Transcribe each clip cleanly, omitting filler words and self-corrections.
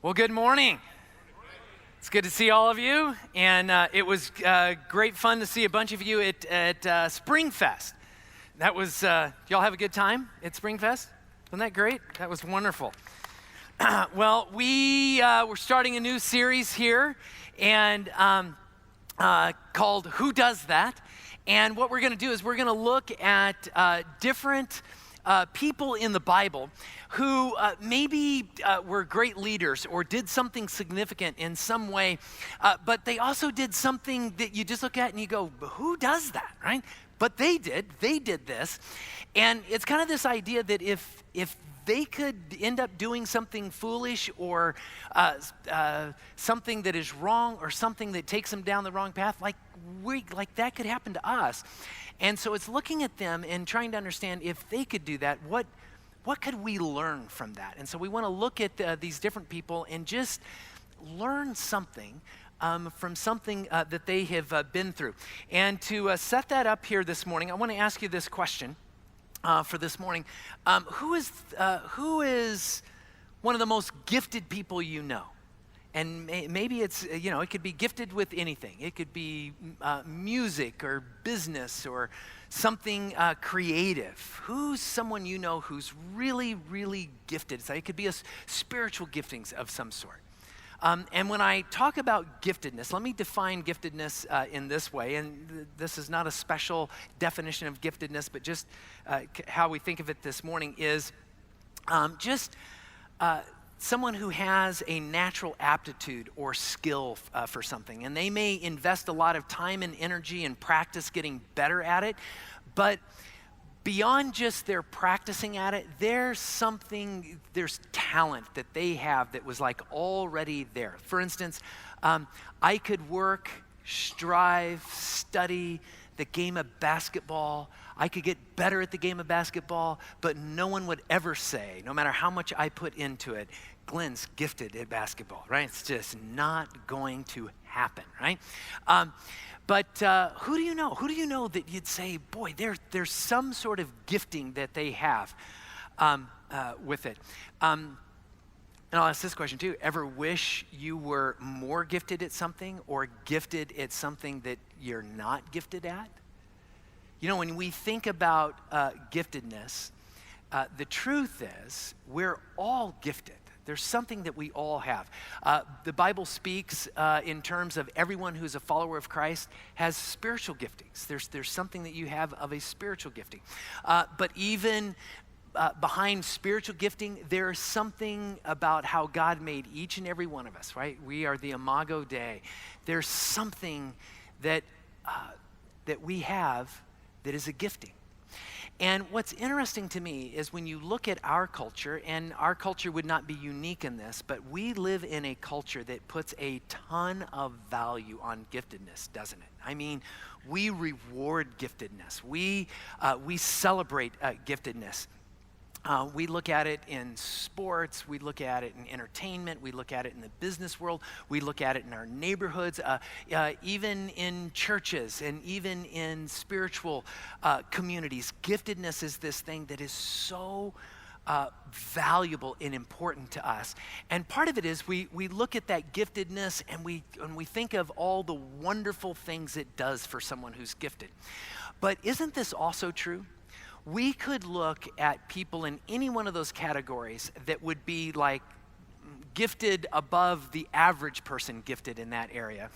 Well, good morning. It's good to see all of you, and it was great fun to see a bunch of you at Spring Fest. That was, y'all have a good time at Spring Fest? Wasn't that great? That was wonderful. Well, we're starting a new series here, and called Who Does That? And what we're going to do is we're going to look at different people in the Bible who maybe were great leaders or did something significant in some way, but they also did something that you just look at and you go, who does that, right? But they did this. And it's kind of this idea that if they could end up doing something foolish or something that is wrong or something that takes them down the wrong path, like that could happen to us. And so it's looking at them and trying to understand if they could do that, what could we learn from that? And so we want to look at these different people and just learn something from something that they have been through. And to set that up here this morning, I want to ask you this question for this morning. Who is one of the most gifted people you know? And maybe it's, it could be gifted with anything. It could be music or business or something creative. Who's someone you know who's really, really gifted? So it could be a spiritual giftings of some sort. And when I talk about giftedness, let me define giftedness in this way. And this is not a special definition of giftedness, but just how we think of it this morning is someone who has a natural aptitude or skill for something. And they may invest a lot of time and energy and practice getting better at it, but beyond just their practicing at it, there's talent that they have that was like already there. For instance, I could work, strive, study the game of basketball. I could get better at the game of basketball, but no one would ever say, no matter how much I put into it, Glenn's gifted at basketball, right? It's just not going to happen, right? But who do you know? Who do you know that you'd say, boy, there's some sort of gifting that they have with it? And I'll ask this question too. Ever wish you were more gifted at something or gifted at something that you're not gifted at? When we think about giftedness, the truth is we're all gifted. There's something that we all have. The Bible speaks in terms of everyone who's a follower of Christ has spiritual giftings. There's something that you have of a spiritual gifting. But even behind spiritual gifting, there's something about how God made each and every one of us, right? We are the Imago Dei. There's something that we have that is a gifting. And what's interesting to me is when you look at our culture, and our culture would not be unique in this, but we live in a culture that puts a ton of value on giftedness, doesn't it? I mean, we reward giftedness. We celebrate giftedness. We look at it in sports, we look at it in entertainment, we look at it in the business world, we look at it in our neighborhoods, even in churches and even in spiritual communities. Giftedness is this thing that is so valuable and important to us. And part of it is we look at that giftedness and we think of all the wonderful things it does for someone who's gifted. But isn't this also true? We could look at people in any one of those categories that would be like gifted above the average person gifted in that area.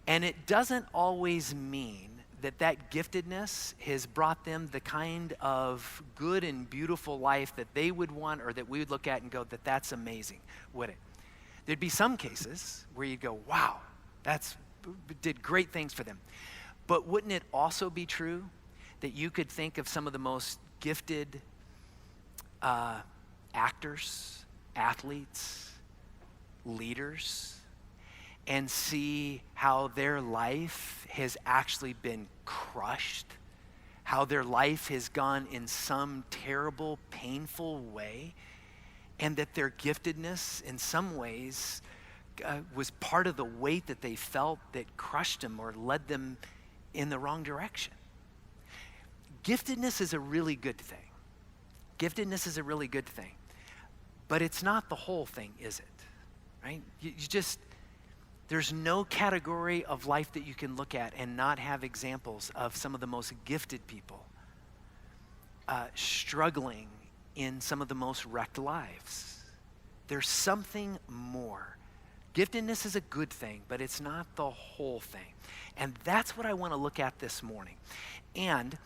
And it doesn't always mean that giftedness has brought them the kind of good and beautiful life that they would want or that we would look at and go, that's amazing, would it? There'd be some cases where you'd go, wow, did great things for them. But wouldn't it also be true that you could think of some of the most gifted actors, athletes, leaders, and see how their life has actually been crushed, how their life has gone in some terrible, painful way, and that their giftedness in some ways was part of the weight that they felt that crushed them or led them in the wrong direction. Giftedness is a really good thing. Giftedness is a really good thing. But it's not the whole thing, is it? right? There's no category of life that you can look at and not have examples of some of the most gifted people struggling in some of the most wrecked lives. There's something more. Giftedness is a good thing, but it's not the whole thing. And that's what I want to look at this morning. And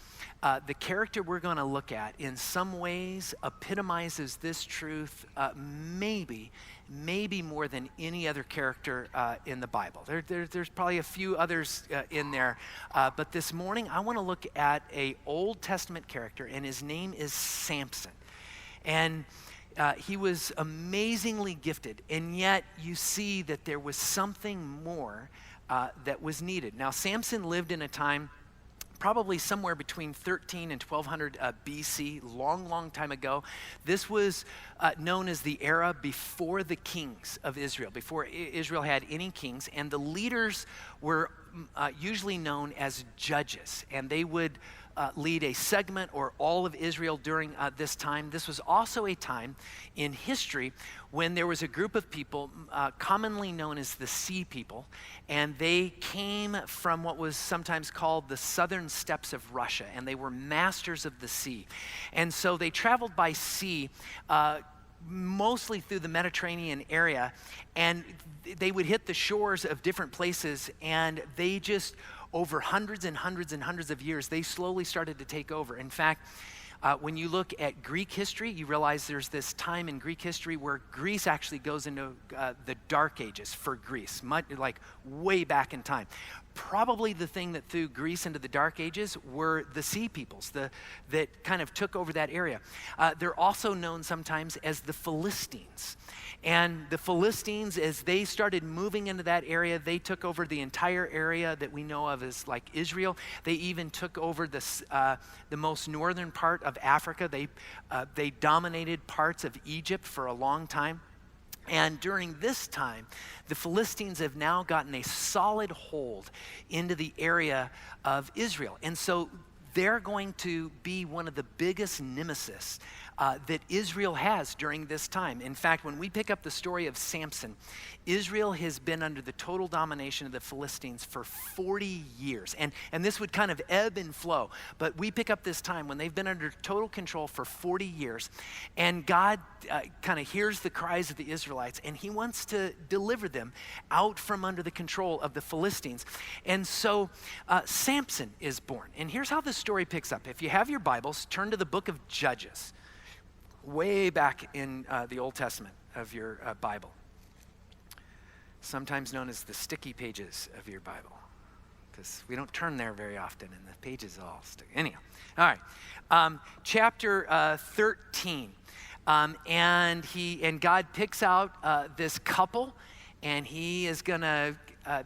the character we're going to look at in some ways epitomizes this truth maybe more than any other character in the Bible. There's probably a few others in there. But this morning, I want to look at an Old Testament character, and his name is Samson. And he was amazingly gifted, and yet you see that there was something more that was needed. Now, Samson lived in a time probably somewhere between 13 and 1200 BC, long time ago. This was known as the era before the kings of Israel, before Israel had any kings, and the leaders were usually known as judges, and they would lead a segment or all of Israel during this time. This was also a time in history when there was a group of people commonly known as the Sea People, and they came from what was sometimes called the southern steppes of Russia, and they were masters of the sea. And so they traveled by sea mostly through the Mediterranean area, and they would hit the shores of different places, and they just over hundreds and hundreds and hundreds of years, they slowly started to take over. In fact, when you look at Greek history, you realize there's this time in Greek history where Greece actually goes into the Dark Ages for Greece, like way back in time. Probably the thing that threw Greece into the Dark Ages were the Sea Peoples that kind of took over that area. They're also known sometimes as the Philistines. And the Philistines, as they started moving into that area, they took over the entire area that we know of as like Israel. They even took over the most northern part of Africa. They dominated parts of Egypt for a long time. And during this time, the Philistines have now gotten a solid hold into the area of Israel. And so they're going to be one of the biggest nemesis that Israel has during this time. In fact, when we pick up the story of Samson, Israel has been under the total domination of the Philistines for 40 years. And this would kind of ebb and flow. But we pick up this time when they've been under total control for 40 years. And God kind of hears the cries of the Israelites, and he wants to deliver them out from under the control of the Philistines. And so Samson is born. And here's how the story picks up. If you have your Bibles, turn to the book of Judges, way back in the Old Testament of your Bible, sometimes known as the sticky pages of your Bible, because we don't turn there very often and the pages all stick. Anyhow, all right, chapter 13, and God picks out this couple, and he is gonna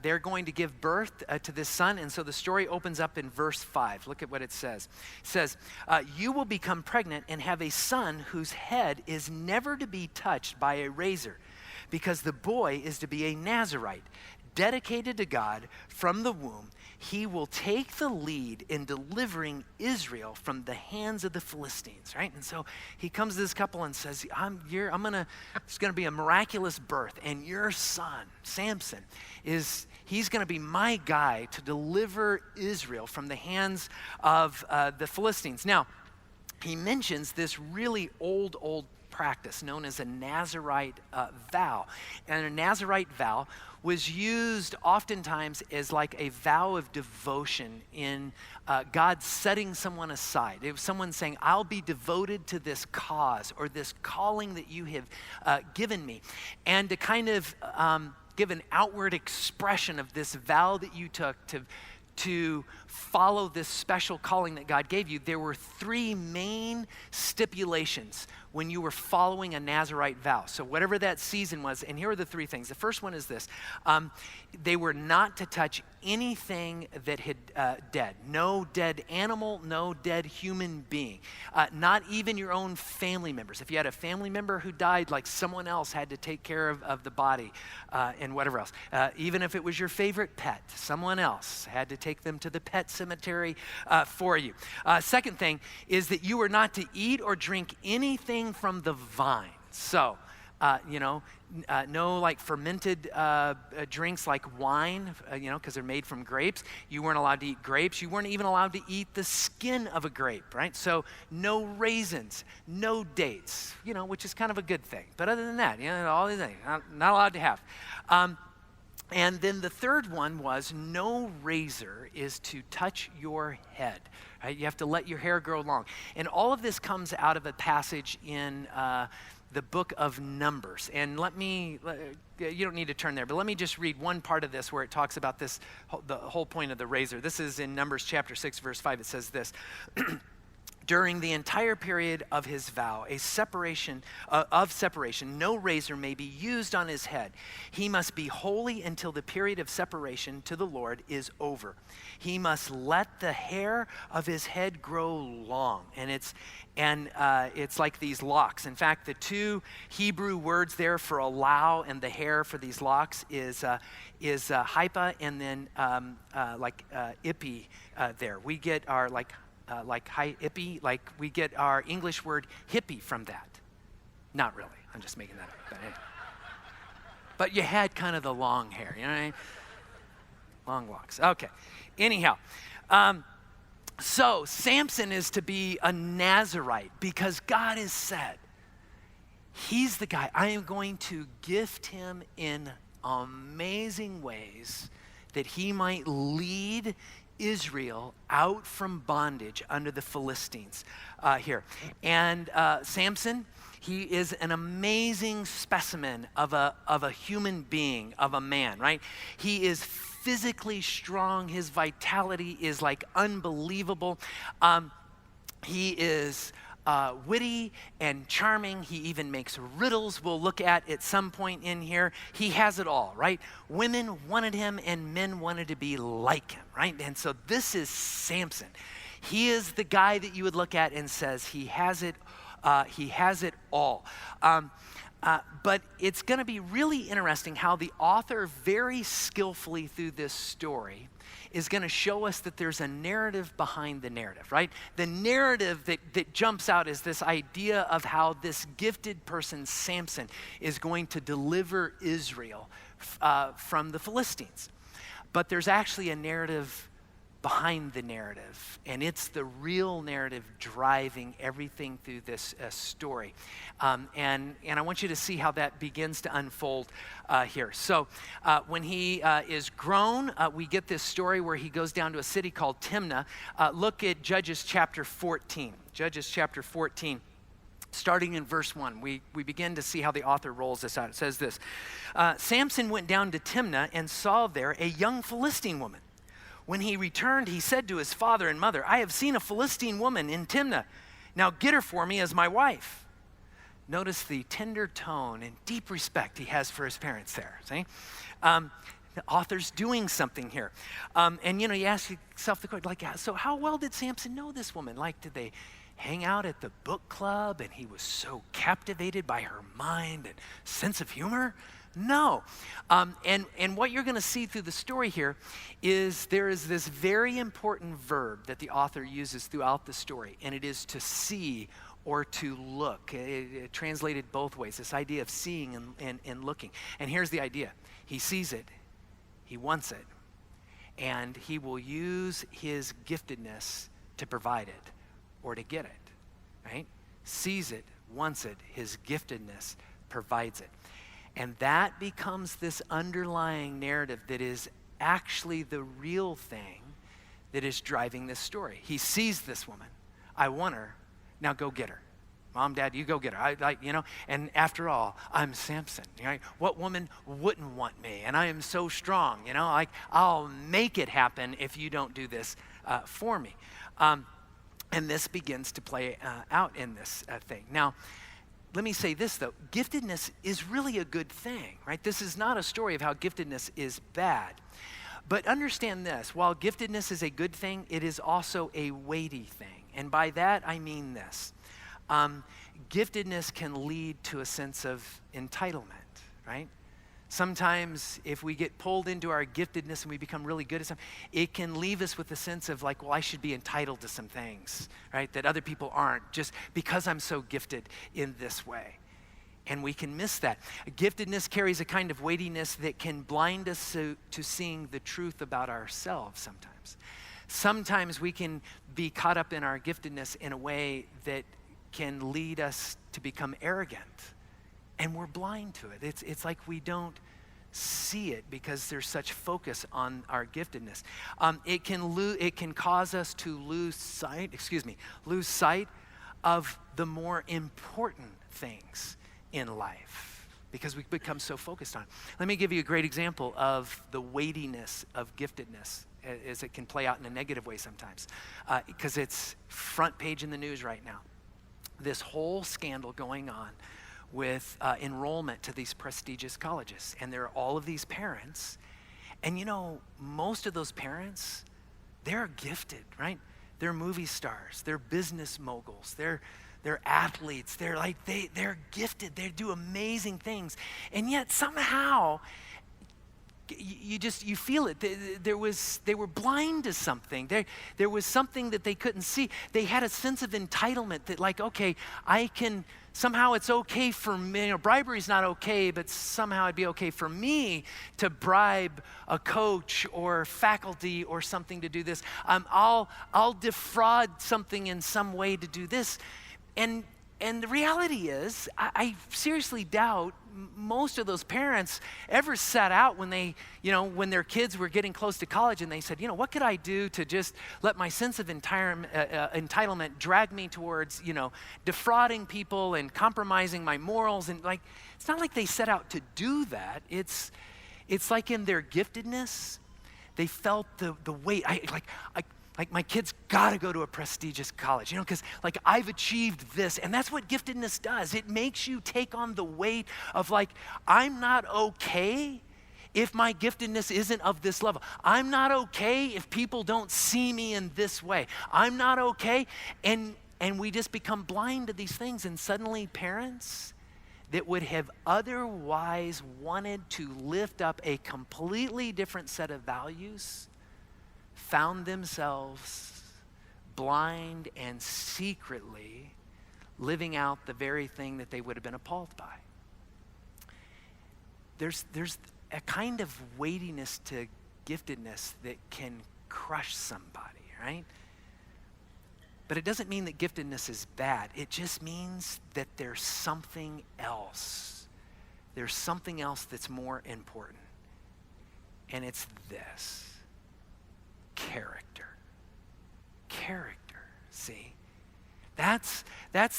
they're going to give birth to this son. And so the story opens up in verse 5. Look at what it says. It says, you will become pregnant and have a son whose head is never to be touched by a razor, because the boy is to be a Nazirite, dedicated to God from the womb. He will take the lead in delivering Israel from the hands of the Philistines, right? And so he comes to this couple and says, it's gonna be a miraculous birth, and your son, Samson, he's gonna be my guy to deliver Israel from the hands of the Philistines. Now, he mentions this really old practice known as a Nazirite vow. And a Nazirite vow was used oftentimes as like a vow of devotion in God setting someone aside. It was someone saying, I'll be devoted to this cause or this calling that you have given me. And to kind of give an outward expression of this vow that you took to follow this special calling that God gave you, there were three main stipulations when you were following a Nazirite vow. So whatever that season was, and here are the three things. The first one is this. They were not to touch anything that had dead. No dead animal, no dead human being. Not even your own family members. If you had a family member who died, like someone else had to take care of the body and whatever else. Even if it was your favorite pet, someone else had to take them to the pet cemetery for you. Second thing is that you were not to eat or drink anything from the vine. So No like fermented drinks like wine, because they're made from grapes. You weren't allowed to eat grapes. You weren't even allowed to eat the skin of a grape, right? So no raisins, no dates, which is kind of a good thing. But other than that, all these things, not allowed to have. And then the third one was no razor is to touch your head. Right? You have to let your hair grow long. And all of this comes out of a passage in the book of Numbers. And you don't need to turn there, but let me just read one part of this where it talks about this, the whole point of the razor. This is in Numbers chapter 6, verse 5. It says this. During the entire period of his vow, separation, no razor may be used on his head. He must be holy until the period of separation to the Lord is over. He must let the hair of his head grow long, and it's like these locks. In fact, the two Hebrew words there for allow and the hair for these locks is hypa and then ipi there. We get our like hi hippie, like we get our English word hippie from that. Not really, I'm just making that up. But you had kind of the long hair, you know what I mean? Long locks, okay. Anyhow, so Samson is to be a Nazirite because God has said, he's the guy. I am going to gift him in amazing ways that he might lead Israel out from bondage under the Philistines here. And Samson, he is an amazing specimen of a human being, of a man, right? He is physically strong. His vitality is like unbelievable. He is witty and charming. He even makes riddles we'll look at some point in here. He has it all, right? Women wanted him and men wanted to be like him, right? And so this is Samson. He is the guy that you would look at and says he has it all. But it's going to be really interesting how the author very skillfully through this story is going to show us that there's a narrative behind the narrative, right? The narrative that jumps out is this idea of how this gifted person, Samson, is going to deliver Israel from the Philistines. But there's actually a narrative behind the narrative, and it's the real narrative driving everything through this story. And I want you to see how that begins to unfold here. So when he is grown, we get this story where he goes down to a city called Timnah. Look at Judges chapter 14. Judges chapter 14. Starting in verse 1, we begin to see how the author rolls this out. It says this, Samson went down to Timnah and saw there a young Philistine woman. When he returned, he said to his father and mother, I have seen a Philistine woman in Timnah. Now get her for me as my wife. Notice the tender tone and deep respect he has for his parents there. See? The author's doing something here. And you ask yourself the question, so how well did Samson know this woman? Did they hang out at the book club and he was so captivated by her mind and sense of humor? No. And what you're going to see through the story here is there is this very important verb that the author uses throughout the story, and it is to see or to look. It translated both ways, this idea of seeing and looking. And here's the idea. He sees it, he wants it, and he will use his giftedness to provide it or to get it, right? Sees it, wants it, his giftedness provides it. And that becomes this underlying narrative that is actually the real thing that is driving this story. He sees this woman. I want her. Now go get her. Mom, Dad, you go get her. And after all, I'm Samson. Right? What woman wouldn't want me? And I am so strong. I'll make it happen if you don't do this for me. And this begins to play out in this thing. Now, let me say this, though. Giftedness is really a good thing, right? This is not a story of how giftedness is bad. But understand this. While giftedness is a good thing, it is also a weighty thing. And by that, I mean this. Giftedness can lead to a sense of entitlement, right? Sometimes if we get pulled into our giftedness and we become really good at something, it can leave us with a sense of I should be entitled to some things, right? That other people aren't, just because I'm so gifted in this way. And we can miss that. Giftedness carries a kind of weightiness that can blind us to seeing the truth about ourselves sometimes. Sometimes we can be caught up in our giftedness in a way that can lead us to become arrogant. And we're blind to it. It's like we don't see it because there's such focus on our giftedness. It can cause us to lose sight of the more important things in life because we become so focused on it. Let me give you a great example of the weightiness of giftedness as it can play out in a negative way sometimes because it's front page in the news right now. This whole scandal going on with enrollment to these prestigious colleges. And there are all of these parents. And most of those parents, they're gifted, right? They're movie stars. They're business moguls. They're athletes. They're gifted. They do amazing things. And yet somehow, you feel it. They were blind to something. There was something that they couldn't see. They had a sense of entitlement that okay, somehow it's okay for me. Bribery's not okay, but somehow it'd be okay for me to bribe a coach or faculty or something to do this. I'll defraud something in some way to do this. And the reality is, I seriously doubt most of those parents ever sat out when when their kids were getting close to college and they said, what could I do to just let my sense of entitlement drag me towards, defrauding people and compromising my morals? And it's not like they set out to do that. It's like in their giftedness, they felt the weight. Like my kid's got to go to a prestigious college, because I've achieved this. And that's what giftedness does. It makes you take on the weight of I'm not okay if my giftedness isn't of this level. I'm not okay if people don't see me in this way. I'm not okay. And we just become blind to these things. And suddenly parents that would have otherwise wanted to lift up a completely different set of values found themselves blind and secretly living out the very thing that they would have been appalled by. There's a kind of weightiness to giftedness that can crush somebody, right? But it doesn't mean that giftedness is bad. It just means that there's something else. There's something else that's more important. And it's this. Character, see? That's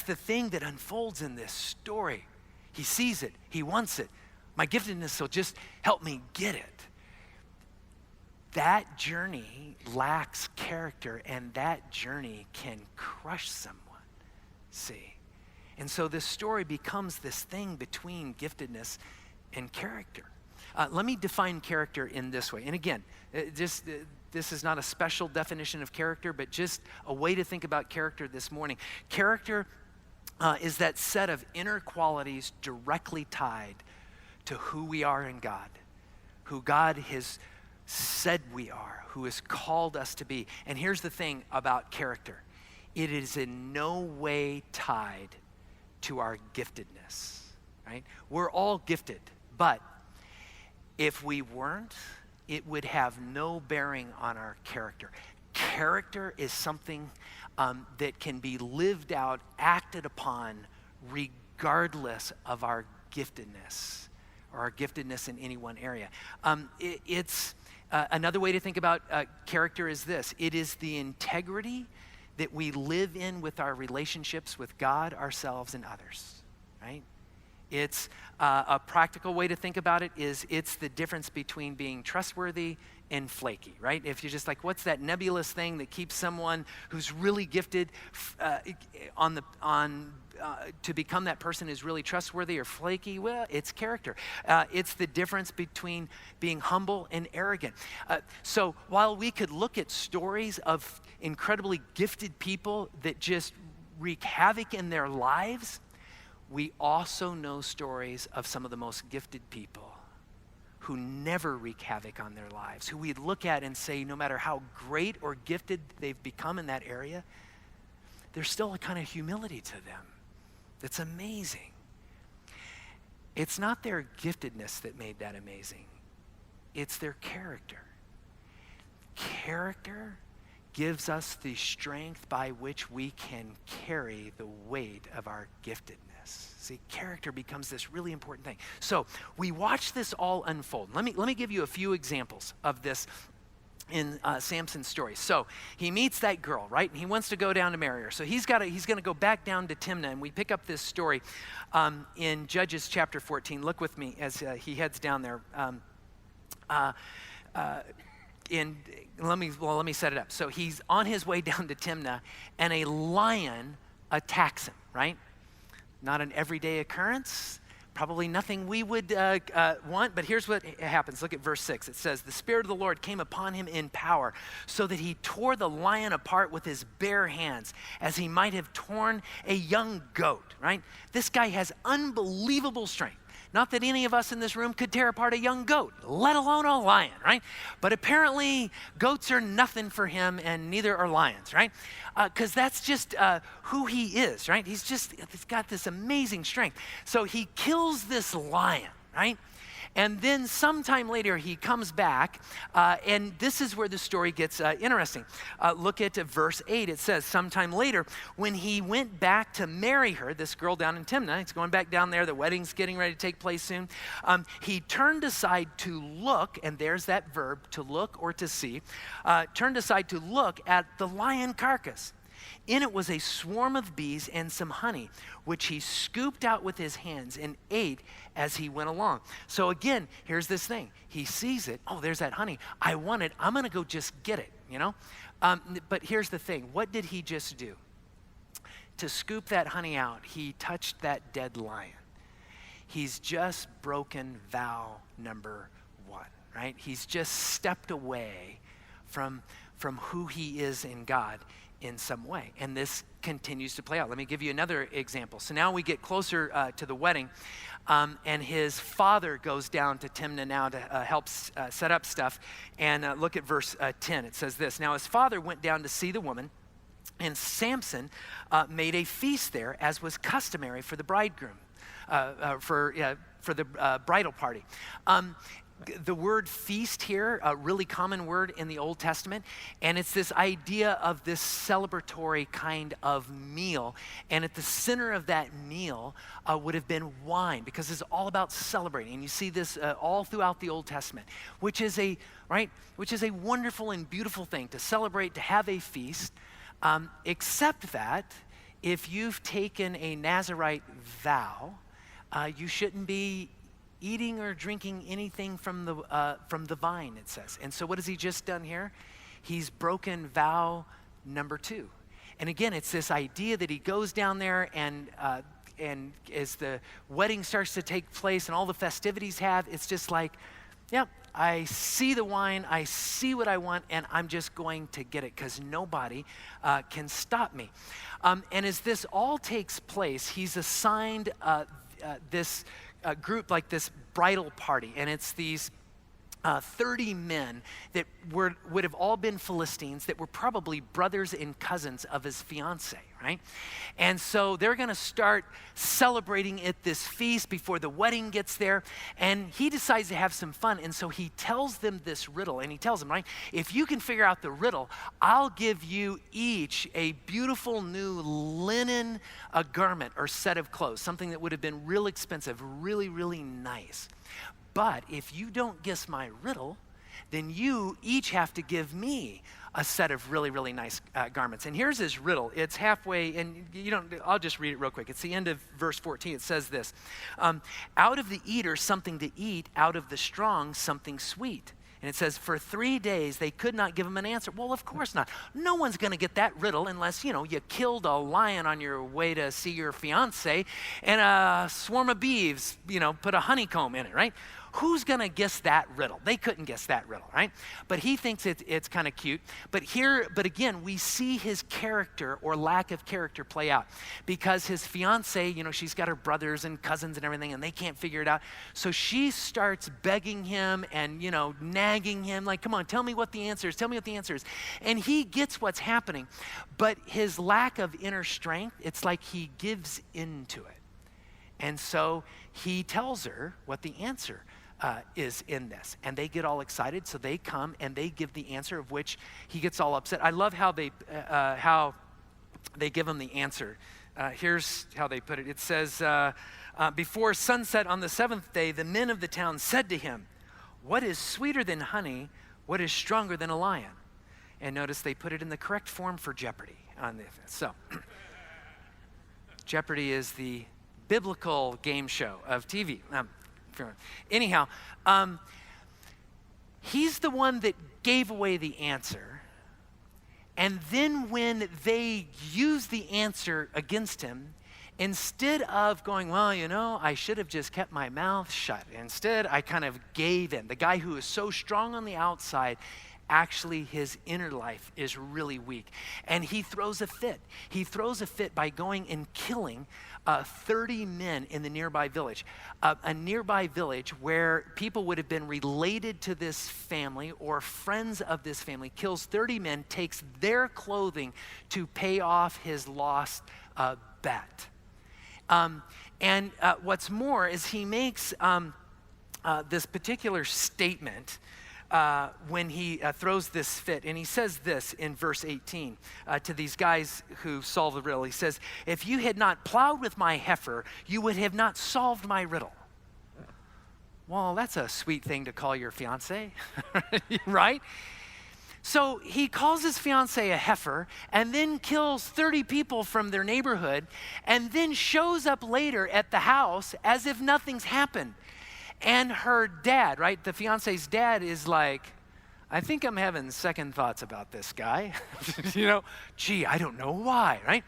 the thing that unfolds in this story. He sees it, he wants it. My giftedness will just help me get it. That journey lacks character, and that journey can crush someone, see? And so this story becomes this thing between giftedness and character. Let me define character in this way. And again, this is not a special definition of character, but just a way to think about character this morning. Character is that set of inner qualities directly tied to who we are in God, who God has said we are, who has called us to be. And here's the thing about character. It is in no way tied to our giftedness, right? We're all gifted, but if we weren't, it would have no bearing on our character. Character is something that can be lived out, acted upon, regardless of our giftedness or our giftedness in any one area. It's another way to think about character is this. It is the integrity that we live in with our relationships with God, ourselves, and others, right? It's a practical way to think about it is it's the difference between being trustworthy and flaky, right? If you're just what's that nebulous thing that keeps someone who's really gifted to become that person who's really trustworthy or flaky? Well, it's character. It's the difference between being humble and arrogant. So while we could look at stories of incredibly gifted people that just wreak havoc in their lives, we also know stories of some of the most gifted people who never wreak havoc on their lives, who we look at and say, no matter how great or gifted they've become in that area, there's still a kind of humility to them that's amazing. It's not their giftedness that made that amazing. It's their character. Character gives us the strength by which we can carry the weight of our giftedness. See, character becomes this really important thing. So we watch this all unfold. Let me give you a few examples of this in Samson's story. So he meets that girl, right? And he wants to go down to marry her. So he's going to go back down to Timnah, and we pick up this story in Judges chapter 14. Look with me as he heads down there. Let me set it up. So he's on his way down to Timnah, and a lion attacks him, right? Not an everyday occurrence, probably nothing we would want, but here's what happens. Look at verse 6. It says, the Spirit of the Lord came upon him in power, so that he tore the lion apart with his bare hands, as he might have torn a young goat, right? This guy has unbelievable strength. Not that any of us in this room could tear apart a young goat, let alone a lion, right? But apparently goats are nothing for him, and neither are lions, right? Because that's just who he is, right? He's got this amazing strength. So he kills this lion, right? And then sometime later, he comes back, and this is where the story gets interesting. Look at verse 8. It says, sometime later, when he went back to marry her, this girl down in Timnah, he's going back down there, the wedding's getting ready to take place soon, he turned aside to look, and there's that verb, to look or to see, turned aside to look at the lion carcass. In it was a swarm of bees and some honey, which he scooped out with his hands and ate as he went along. So again, here's this thing. He sees it. Oh, there's that honey. I want it. I'm going to go just get it, you know? But here's the thing. What did he just do? To scoop that honey out, he touched that dead lion. He's just broken vow number 1, right? He's just stepped away from who he is in God in some way. And this continues to play out. Let me give you another example. So now we get closer to the wedding, and his father goes down to Timnah now to help set up stuff. And look at verse 10. It says this, now his father went down to see the woman, and Samson made a feast there, as was customary for the bridegroom, for the bridal party. The word feast here, a really common word in the Old Testament, and it's this idea of this celebratory kind of meal. And at the center of that meal would have been wine, because it's all about celebrating. And you see this all throughout the Old Testament, which is a wonderful and beautiful thing to celebrate, to have a feast, except that if you've taken a Nazirite vow, you shouldn't be eating or drinking anything from the vine, it says. And so what has he just done here? He's broken vow number 2. And again, it's this idea that he goes down there, and as the wedding starts to take place and all the festivities have, it's just like, yep, I see the wine, I see what I want, and I'm just going to get it, because nobody can stop me. And as this all takes place, he's assigned this group, like this bridal party, and it's these 30 men that would have all been Philistines, that were probably brothers and cousins of his fiance, right? And so they're going to start celebrating at this feast before the wedding gets there, and he decides to have some fun, and so he tells them this riddle, and he tells them, right, if you can figure out the riddle, I'll give you each a beautiful new linen garment or set of clothes, something that would have been real expensive, really, really nice. But if you don't guess my riddle, then you each have to give me a set of really, really nice garments. And here's his riddle. It's halfway, and I'll just read it real quick. It's the end of verse 14. It says this, out of the eater something to eat, out of the strong something sweet. And it says, for 3 days they could not give him an answer. Well, of course not. No one's going to get that riddle unless, you killed a lion on your way to see your fiance, and a swarm of bees, put a honeycomb in it, right? Who's going to guess that riddle? They couldn't guess that riddle, right? But he thinks it's kind of cute. But again, we see his character or lack of character play out, because his fiance, she's got her brothers and cousins and everything, and they can't figure it out. So she starts begging him and, nagging him, like, come on, tell me what the answer is. Tell me what the answer is. And he gets what's happening. But his lack of inner strength, it's like he gives into it. And so he tells her what the answer is in this. And they get all excited, so they come and they give the answer, of which he gets all upset. I love how they give him the answer. Here's how they put it. It says, before sunset on the seventh day, the men of the town said to him, "What is sweeter than honey? What is stronger than a lion?" And notice they put it in the correct form for Jeopardy on this. So, Jeopardy is the biblical game show of TV. Anyhow, he's the one that gave away the answer. And then when they use the answer against him, instead of going, well, I should have just kept my mouth shut. Instead, I kind of gave in. The guy who is so strong on the outside, actually his inner life is really weak. And he throws a fit. He throws a fit by going and killing 30 men in the nearby village. A nearby village where people would have been related to this family or friends of this family, kills 30 men, takes their clothing to pay off his lost bet. And what's more is he makes this particular statement when he throws this fit. And he says this in verse 18 to these guys who solve the riddle. He says, "If you had not plowed with my heifer, you would have not solved my riddle." Well, that's a sweet thing to call your fiance, right? So he calls his fiancée a heifer and then kills 30 people from their neighborhood and then shows up later at the house as if nothing's happened. And her dad, right, the fiancée's dad is like, "I think I'm having second thoughts about this guy." Gee, I don't know why, right?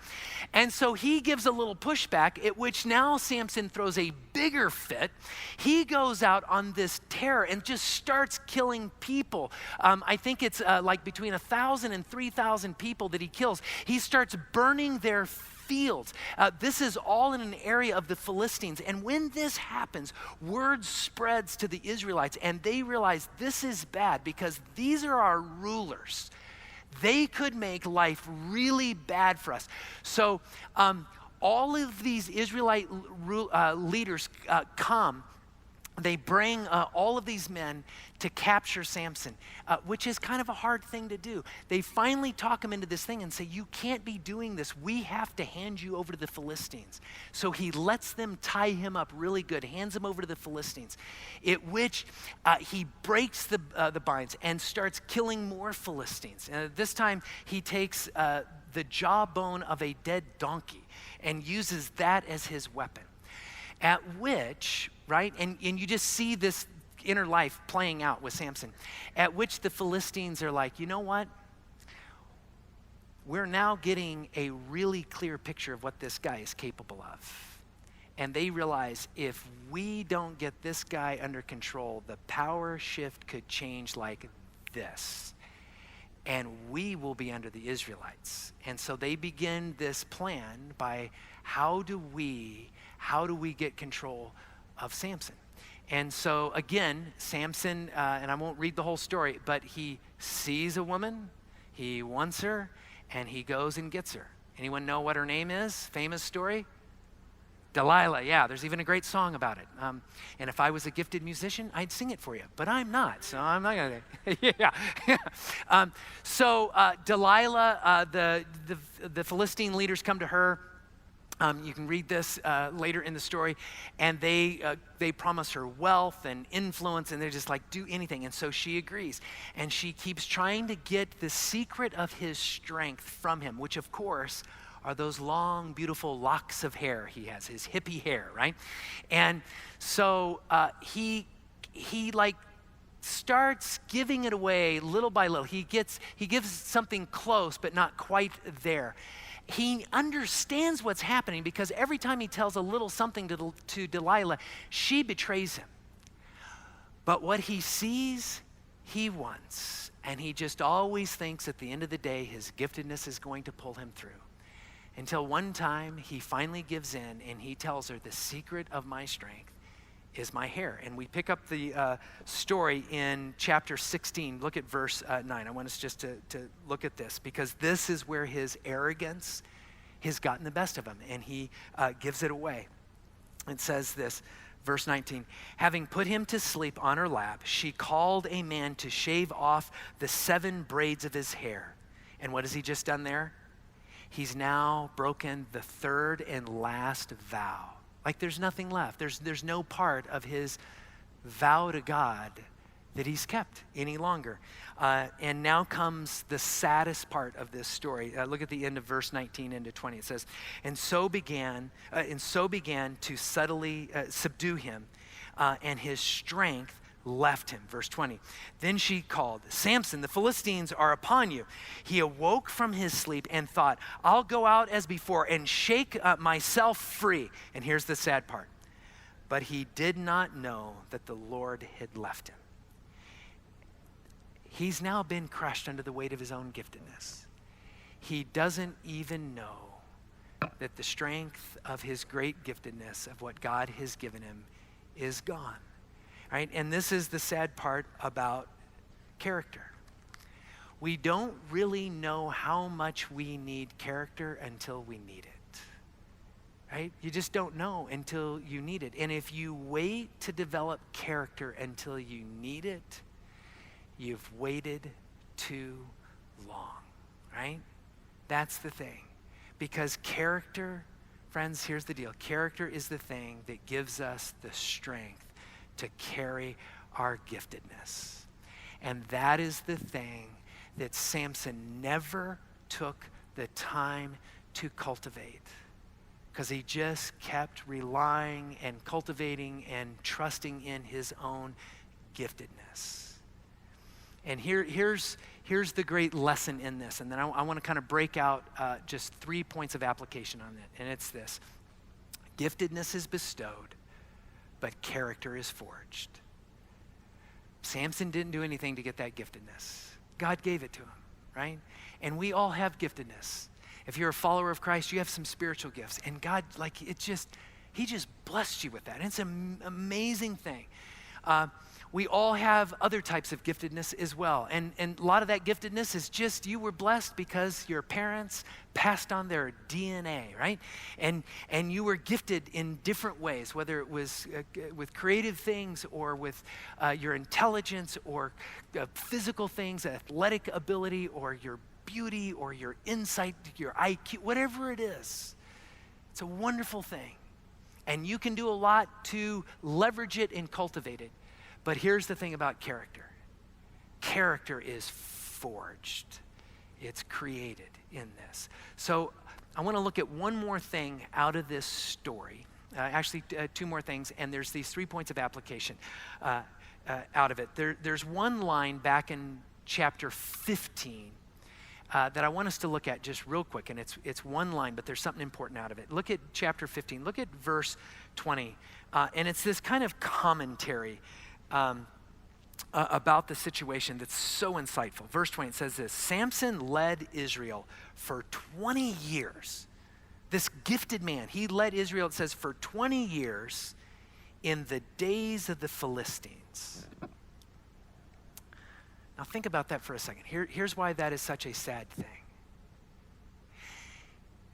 And so he gives a little pushback, at which now Samson throws a bigger fit. He goes out on this terror and just starts killing people. I think it's like between 1,000 and 3,000 people that he kills. He starts burning their fields. This is all in an area of the Philistines. And when this happens, word spreads to the Israelites, and they realize this is bad because these are our rulers. They could make life really bad for us. So all of these Israelite leaders come. They bring all of these men to capture Samson, which is kind of a hard thing to do. They finally talk him into this thing and say, "You can't be doing this. We have to hand you over to the Philistines." So he lets them tie him up really good, hands him over to the Philistines, at which he breaks the binds and starts killing more Philistines. This time he takes the jawbone of a dead donkey and uses that as his weapon. At which, right, and you just see this inner life playing out with Samson, at which the Philistines are like, "You know what? We're now getting a really clear picture of what this guy is capable of." And they realize if we don't get this guy under control, the power shift could change like this. And we will be under the Israelites. And so they begin this plan by how do we get control of Samson? And so again, Samson, and I won't read the whole story, but he sees a woman, he wants her, and he goes and gets her. Anyone know what her name is? Famous story? Delilah, yeah, there's even a great song about it. And if I was a gifted musician, I'd sing it for you, but I'm not, so I'm not gonna, yeah. So Delilah, the Philistine leaders come to her. You can read this later in the story, and they promise her wealth and influence, and they're just like, do anything. And so she agrees, and she keeps trying to get the secret of his strength from him, which of course are those long, beautiful locks of hair he has, his hippie hair, right? And so he like starts giving it away little by little. He gives something close, but not quite there. He understands what's happening because every time he tells a little something to Delilah, she betrays him. But what he sees, he wants. And he just always thinks at the end of the day, his giftedness is going to pull him through. Until one time, he finally gives in and he tells her, the secret of my strength is my hair. And we pick up the story in chapter 16. Look at verse 9. I want us just to look at this because this is where his arrogance has gotten the best of him and he gives it away. It says this, verse 19, having put him to sleep on her lap, she called a man to shave off the 7 braids of his hair. And what has he just done there? He's now broken the 3rd and last vow. Like there's nothing left. There's no part of his vow to God that he's kept any longer. And now comes the saddest part of this story. Look at the end of verse 19 into 20. It says, and so began to subtly subdue him, and his strength left him. Verse 20. Then she called, Samson, the Philistines are upon you. He awoke from his sleep and thought, I'll go out as before and shake myself free. And here's the sad part. But he did not know that the Lord had left him. He's now been crushed under the weight of his own giftedness. He doesn't even know that the strength of his great giftedness, of what God has given him, is gone. Right? And this is the sad part about character. We don't really know how much we need character until we need it. Right? You just don't know until you need it. And if you wait to develop character until you need it, you've waited too long, right? That's the thing. Because character, friends, here's the deal. Character is the thing that gives us the strength to carry our giftedness. And that is the thing that Samson never took the time to cultivate, because he just kept relying and cultivating and trusting in his own giftedness. And here's the great lesson in this. And then I want to kind of break out just 3 points of application on it. And it's this. Giftedness is bestowed, but character is forged. Samson didn't do anything to get that giftedness. God gave it to him, right? And we all have giftedness. If you're a follower of Christ, you have some spiritual gifts. And God, he just blessed you with that. And it's an amazing thing. We all have other types of giftedness as well. And a lot of that giftedness is just you were blessed because your parents passed on their DNA, right? And you were gifted in different ways, whether it was with creative things or with your intelligence or physical things, athletic ability or your beauty or your insight, your IQ, whatever it is. It's a wonderful thing. And you can do a lot to leverage it and cultivate it. But here's the thing about character. Character is forged. It's created in this. So I want to look at one more thing out of this story. Actually, 2 more things. And there's these 3 points of application out of it. There's one line back in chapter 15 that I want us to look at just real quick. And it's one line, but there's something important out of it. Look at chapter 15. Look at verse 20. And it's this kind of commentary about the situation that's so insightful. Verse 20, it says this: Samson led Israel for 20 years. This gifted man, he led Israel, it says, for 20 years in the days of the Philistines. Now think about that for a second. Here's why that is such a sad thing.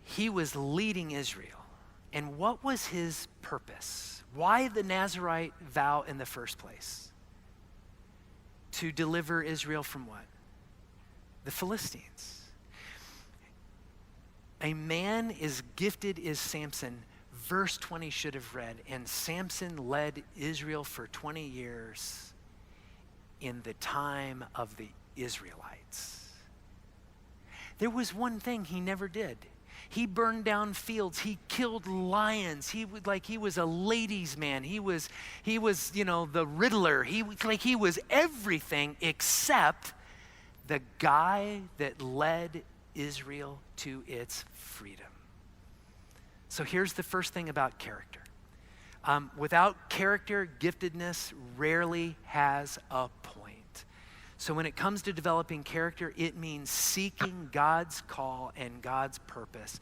He was leading Israel. And what was his purpose? Why the Nazirite vow in the first place? To deliver Israel from what? The Philistines. A man as gifted as Samson, verse 20 should have read, and Samson led Israel for 20 years in the time of the Israelites. There was one thing he never did. He burned down fields. He killed lions. He was a ladies' man. He was, the Riddler. He was everything except the guy that led Israel to its freedom. So here's the first thing about character. Without character, giftedness rarely has a point. So when it comes to developing character, it means seeking God's call and God's purpose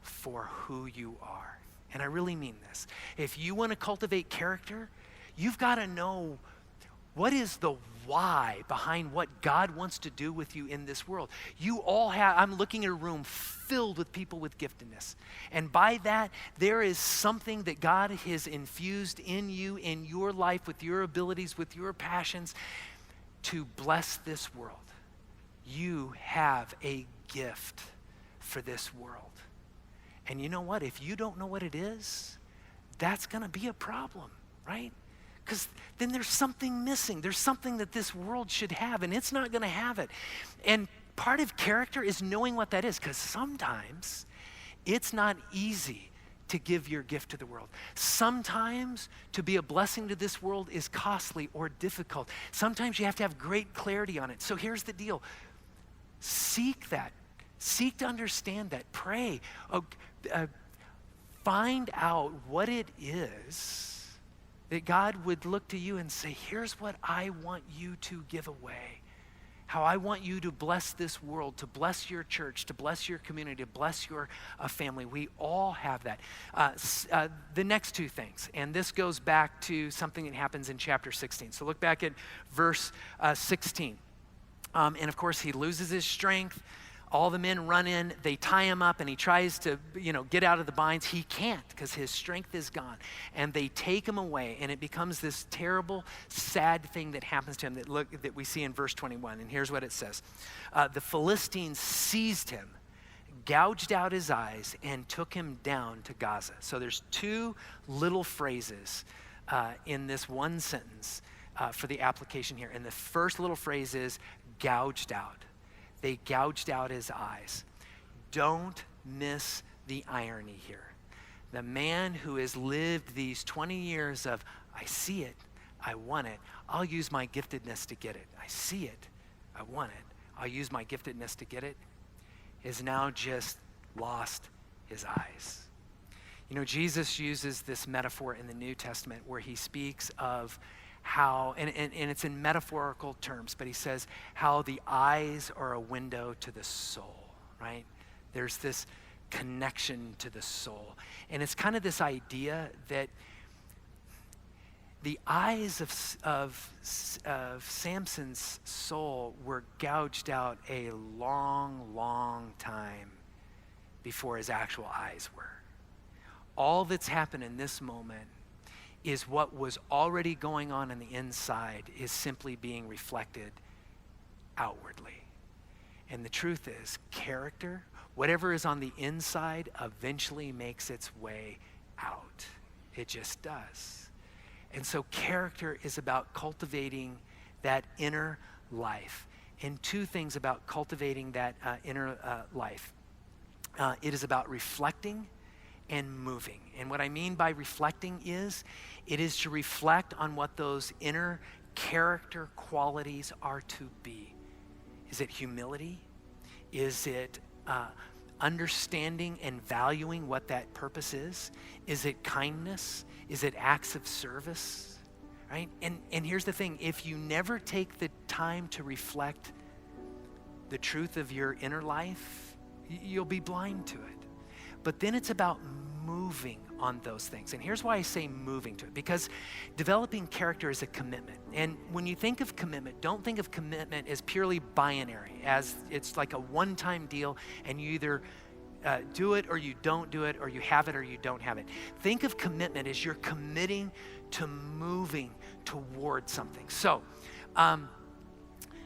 for who you are. And I really mean this. If you want to cultivate character, you've got to know what is the why behind what God wants to do with you in this world. You all have, I'm looking at a room filled with people with giftedness. And by that, there is something that God has infused in you, in your life, with your abilities, with your passions, to bless this world. You have a gift for this world. And you know what? If you don't know what it is, that's going to be a problem, right? Because then there's something missing. There's something that this world should have, and it's not going to have it. And part of character is knowing what that is, because sometimes it's not easy to give your gift to the world. Sometimes to be a blessing to this world is costly or difficult. Sometimes you have to have great clarity on it. So here's the deal. Seek that. Seek to understand that. Pray. Find out what it is that God would look to you and say, here's what I want you to give away. How I want you to bless this world, to bless your church, to bless your community, to bless your family. We all have that. The next two things, and this goes back to something that happens in chapter 16. So look back at verse 16. And of course, he loses his strength. All the men run in, they tie him up, and he tries to, get out of the binds. He can't because his strength is gone. And they take him away, and it becomes this terrible, sad thing that happens to him that we see in verse 21. And here's what it says. The Philistines seized him, gouged out his eyes, and took him down to Gaza. So there's two little phrases in this one sentence for the application here. And the first little phrase is gouged out. They gouged out his eyes. Don't miss the irony here. The man who has lived these 20 years of, I see it, I want it, I'll use my giftedness to get it. I see it, I want it, I'll use my giftedness to get it, is now just lost his eyes. Jesus uses this metaphor in the New Testament where he speaks of how, and it's in metaphorical terms, but he says how the eyes are a window to the soul, right? There's this connection to the soul. And it's kind of this idea that the eyes of Samson's soul were gouged out a long, long time before his actual eyes were. All that's happened in this moment is what was already going on the inside is simply being reflected outwardly. And the truth is, character, whatever is on the inside, eventually makes its way out. It just does. And so character is about cultivating that inner life. And two things about cultivating that inner life. It is about reflecting and moving. And what I mean by reflecting is, it is to reflect on what those inner character qualities are to be. Is it humility? Is it understanding and valuing what that purpose is? Is it kindness? Is it acts of service? Right? And here's the thing, if you never take the time to reflect the truth of your inner life, you'll be blind to it. But then it's about moving on those things. And here's why I say moving to it, because developing character is a commitment. And when you think of commitment, don't think of commitment as purely binary, as it's like a one-time deal and you either do it or you don't do it, or you have it or you don't have it. Think of commitment as you're committing to moving toward something. So,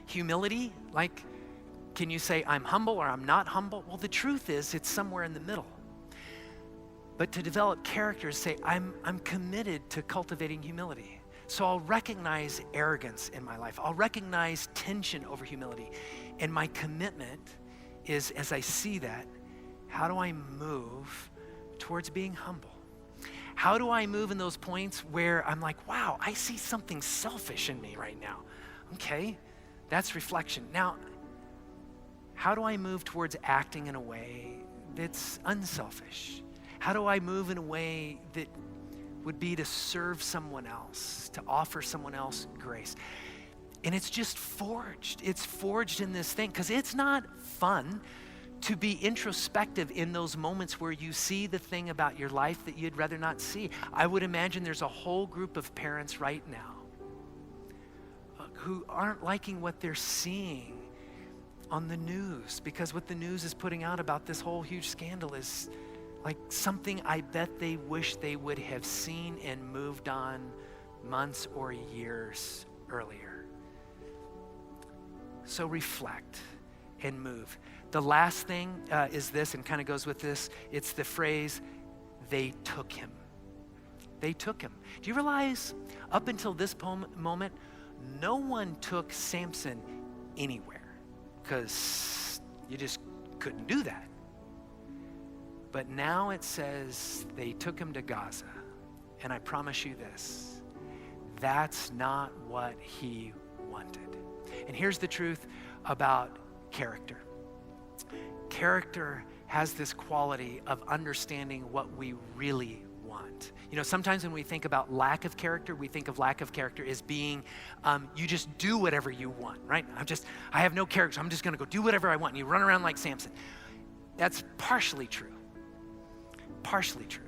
humility, like, can you say I'm humble or I'm not humble? Well, the truth is it's somewhere in the middle. But to develop character is say, I'm committed to cultivating humility. So I'll recognize arrogance in my life. I'll recognize tension over humility. And my commitment is, as I see that, how do I move towards being humble? How do I move in those points where I'm like, wow, I see something selfish in me right now? Okay, that's reflection. Now, how do I move towards acting in a way that's unselfish? How do I move in a way that would be to serve someone else, to offer someone else grace? And it's just forged. It's forged in this thing, because it's not fun to be introspective in those moments where you see the thing about your life that you'd rather not see. I would imagine there's a whole group of parents right now who aren't liking what they're seeing on the news, because what the news is putting out about this whole huge scandal is like something I bet they wish they would have seen and moved on months or years earlier. So reflect and move. The last thing is this, and kind of goes with this. It's the phrase, they took him. They took him. Do you realize up until this moment, no one took Samson anywhere, because you just couldn't do that. But now it says they took him to Gaza. And I promise you this, that's not what he wanted. And here's the truth about character. Character has this quality of understanding what we really want. You know, sometimes when we think about lack of character, we think of lack of character as being, you just do whatever you want, right? I have no character, so I'm just gonna go do whatever I want. And you run around like Samson. That's partially true. Partially true.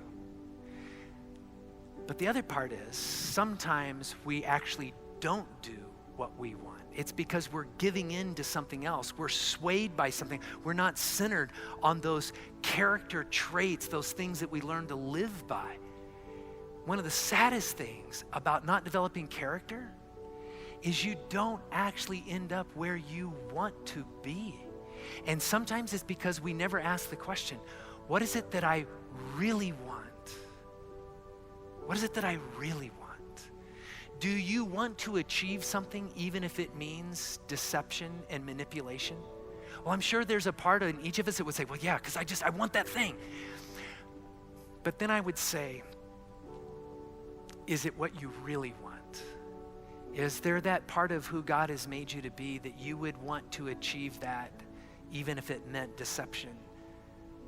But the other part is, sometimes we actually don't do what we want. It's because we're giving in to something else. We're swayed by something. We're not centered on those character traits, those things that we learn to live by. One of the saddest things about not developing character is you don't actually end up where you want to be. And sometimes it's because we never ask the question, what is it that I really want? What is it that I really want? Do you want to achieve something even if it means deception and manipulation? Well, I'm sure there's a part in each of us that would say, well, yeah, because I want that thing. But then I would say, is it what you really want? Is there that part of who God has made you to be that you would want to achieve that even if it meant deception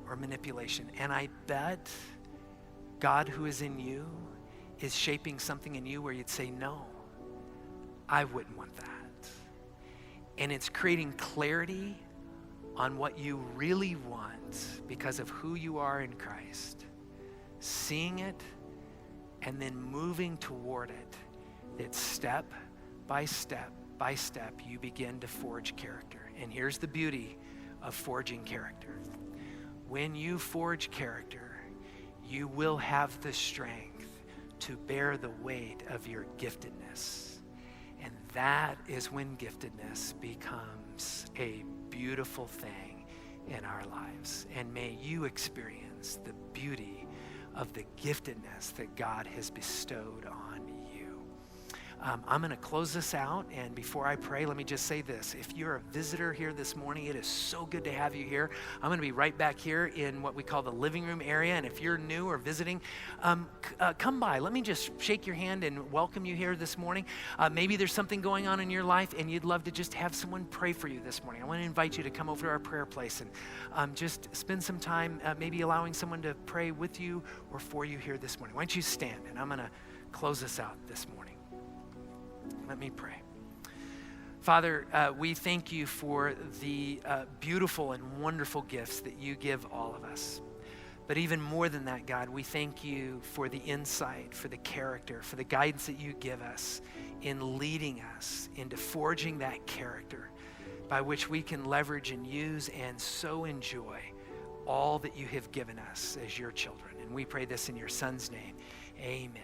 or manipulation? And I bet God who is in you is shaping something in you where you'd say, no, I wouldn't want that. And it's creating clarity on what you really want because of who you are in Christ. Seeing it and then moving toward it, that step by step by step, you begin to forge character. And here's the beauty of forging character. When you forge character, you will have the strength to bear the weight of your giftedness. And that is when giftedness becomes a beautiful thing in our lives. And may you experience the beauty of the giftedness that God has bestowed on you. I'm going to close this out, and before I pray, let me just say this. If you're a visitor here this morning, it is so good to have you here. I'm going to be right back here in what we call the living room area, and if you're new or visiting, come by. Let me just shake your hand and welcome you here this morning. Maybe there's something going on in your life, and you'd love to just have someone pray for you this morning. I want to invite you to come over to our prayer place and just spend some time maybe allowing someone to pray with you or for you here this morning. Why don't you stand, and I'm going to close this out this morning. Let me pray. Father, we thank you for the beautiful and wonderful gifts that you give all of us. But even more than that, God, we thank you for the insight, for the character, for the guidance that you give us in leading us into forging that character by which we can leverage and use and so enjoy all that you have given us as your children. And we pray this in your Son's name. Amen.